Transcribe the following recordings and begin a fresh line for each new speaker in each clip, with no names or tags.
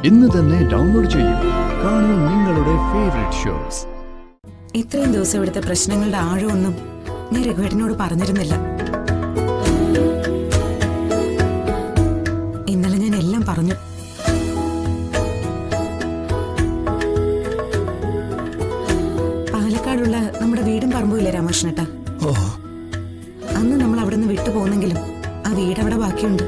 ഇന്ന് തന്നെ ഡൗൺലോഡ് ചെയ്യൂ. കാണൂ നിങ്ങളുടെ ഫേവറേറ്റ് ഷോസ്.
ഇത്രയും ദിവസം ഇവിടുത്തെ പ്രശ്നങ്ങളുടെ ആഴമൊന്നും ഞാൻ രഘുവേട്ടനോട് പറഞ്ഞിരുന്നില്ല. ഇന്നലെ ഞാൻ എല്ലാം പറഞ്ഞു. പാലക്കാടുള്ള നമ്മുടെ വീടും പറമ്പുമില്ലേ രാമകൃഷ്ണേട്ടാ, അന്ന് നമ്മൾ അവിടെ നിന്ന് വിട്ടുപോകുന്നെങ്കിലും ആ വീടവിടെ ബാക്കിയുണ്ട്.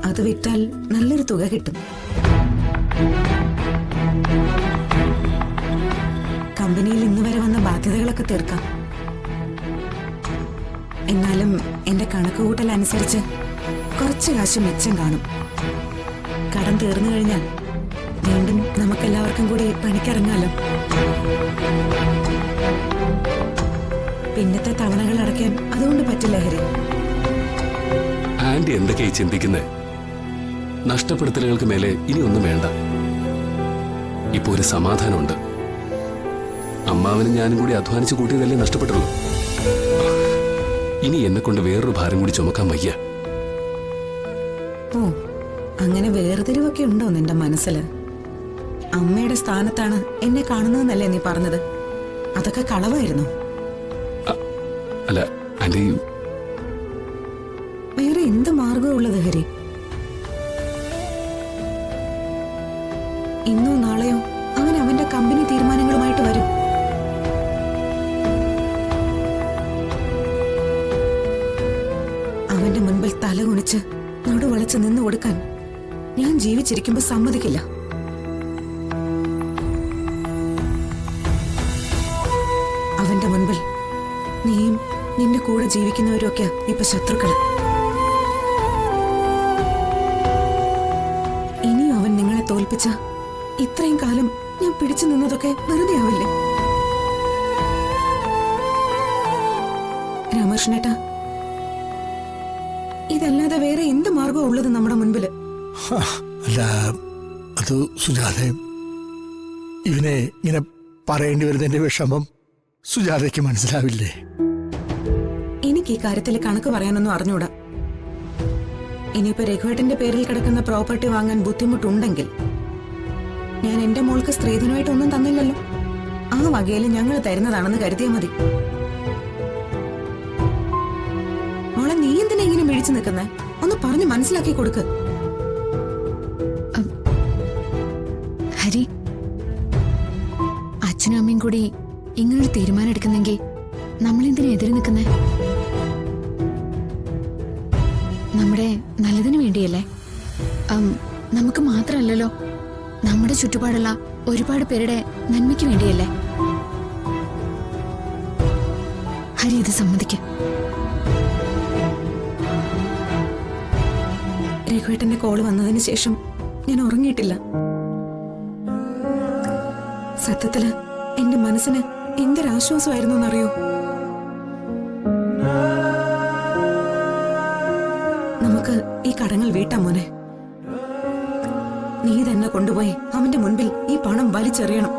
അത് വിറ്റാൽ നല്ലൊരു തുക കിട്ടും. കമ്പനിയിൽ ഇന്ന് വരെ വന്ന ബാധ്യതകളൊക്കെ തീർക്കാം. എന്നാലും എന്റെ കണക്കുകൂട്ടൽ അനുസരിച്ച് കുറച്ച് കാശ് മിച്ചം കാണും. കടം തീർന്നു കഴിഞ്ഞാൽ വീണ്ടും നമുക്കെല്ലാവർക്കും കൂടി പണിക്കിറങ്ങാലോ. പിന്നത്തെ തവണകൾ അടയ്ക്കാൻ അതുകൊണ്ട് പറ്റില്ല ഹരി.
ആന്റി എന്തൊക്കെയായി ചിന്തിക്കുന്നത്? നഷ്ടപ്പെടുത്തലുകൾക്ക് മേലെ ഇനി ഒന്നും വേണ്ട. ഇപ്പൊ ഒരു സമാധാനമുണ്ട്. അമ്മാവനും ഞാനും കൂടി അധ്വാനിച്ചു കൂട്ടിയതല്ലേ നഷ്ടപ്പെട്ടുള്ളൂ. ഇനി എന്നെ കൊണ്ട് വേറൊരു ഭാരം കൂടി ചുമക്കാൻ വയ്യ.
ഓ, അങ്ങനെ വേർതിരിവൊക്കെ ഉണ്ടോ നിന്റെ മനസ്സില്? അമ്മയുടെ സ്ഥാനത്താണ് എന്നെ കാണുന്നതെന്നല്ലേ നീ പറഞ്ഞത്? അതൊക്കെ കളവായിരുന്നു.
അല്ല ആന്റി,
വേറെ എന്ത് മാർഗമുള്ളത് ഹരി? ഇന്നോ നാളെയോ അവൻ അവന്റെ കമ്പനി തീരുമാനങ്ങളുമായിട്ട് വരും. അവന്റെ മുൻപിൽ തല കുനിച്ച് നടുവളച്ച് നിന്ന് കൊടുക്കാൻ ഞാൻ ജീവിച്ചിരിക്കുമ്പോ സമ്മതിക്കില്ല. അവന്റെ മുൻപിൽ നീയും നിന്റെ കൂടെ ജീവിക്കുന്നവരൊക്കെ ഇപ്പൊ ശത്രുക്കള്. ഇനിയും അവൻ നിങ്ങളെ തോൽപ്പിച്ച ഇത്രയും കാലം ഞാൻ പിടിച്ചു നിന്നതൊക്കെ വെറുതെ ആവില്ലേ? രാമകൃഷ്ണേട്ടാ, ഇതല്ലാതെ വേറെ എന്ത് മാർഗം ഉള്ളത് നമ്മുടെ മുൻപില്?
അല്ല, അത് സുജാതെ, ഇവനെ ഇങ്ങനെ പറയേണ്ടി വരുന്നതിന്റെ വിഷമം സുജാതയ്ക്ക് മനസ്സിലാവില്ലേ?
എനിക്ക് ഈ കാര്യത്തിൽ കണക്ക് പറയാനൊന്നും അറിഞ്ഞൂടാ. ഇനിയിപ്പോ രഘുവേട്ടന്റെ പേരിൽ കിടക്കുന്ന പ്രോപ്പർട്ടി വാങ്ങാൻ ബുദ്ധിമുട്ടുണ്ടെങ്കിൽ ഞാൻ എന്റെ മോൾക്ക് സ്ത്രീധനമായിട്ട് ഒന്നും തന്നില്ലല്ലോ. ആ വകയിൽ ഞങ്ങൾ തരുന്നതാണെന്ന് കരുതിയാൽ മതി. മോളെ, നീ എന്തിനാ ഇങ്ങനെ മിഴിച്ചു നിൽക്കുന്നേ? ഒന്ന് പറഞ്ഞു മനസ്സിലാക്കി കൊടുക്ക്.
ഹരി, അച്ഛനും അമ്മയും കൂടി ഇങ്ങനൊരു തീരുമാനം എടുക്കുന്നെങ്കിൽ നമ്മളെന്തിനാ എതിര് നിൽക്കുന്നേ? നമ്മുടെ നല്ലതിനു വേണ്ടിയല്ലേ? നമുക്ക് മാത്രമല്ലല്ലോ, നമ്മുടെ ചുറ്റുപാടുള്ള ഒരുപാട് പേരുടെ നന്മയ്ക്ക് വേണ്ടിയല്ലേ? ഹരി, ഇത് സമ്മതിക്ക.
രഘുവേട്ടന്റെ കോള് വന്നതിന് ശേഷം ഞാൻ ഉറങ്ങിയിട്ടില്ല. സത്യത്തില് എന്റെ മനസ്സിന് എന്തൊരാശ്വാസമായിരുന്നു എന്നറിയോ? നമുക്ക് ഈ കടങ്ങൾ വീട്ടാം മോനെ. നീ തന്നെ കൊണ്ടുപോയി അവന്റെ മുൻപിൽ ഈ പണം വലിച്ചെറിയണം.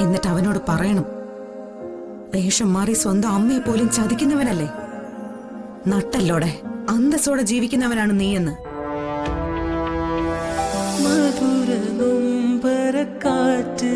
എന്നിട്ട് അവനോട് പറയണം, വേഷം മാറി സ്വന്തം അമ്മയെ പോലും ചതിക്കുന്നവനല്ലേ, നട്ടല്ലോടെ അന്തസ്സോടെ ജീവിക്കുന്നവനാണ് നീയെന്ന്.
മധുര നൊമ്പരക്കാറ്റ്